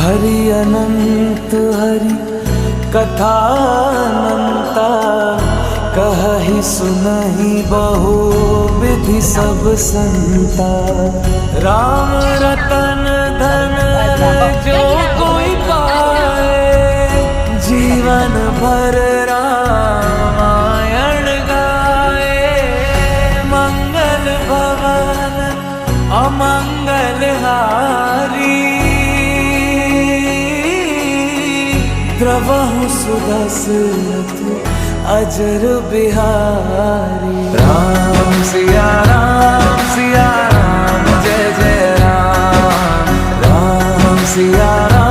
हरि अनंत हरि कथा अनंता, कहहि सुनहि बहु विधि सब संता। राम रतन धन जो कोई पाए, जीवन भर रामायण गाए। मंगल भवन अमंगल हारी, द्रवहु सुदशरथ अजर बिहारी। राम सिया राम जय जय राम, राम सिया राम।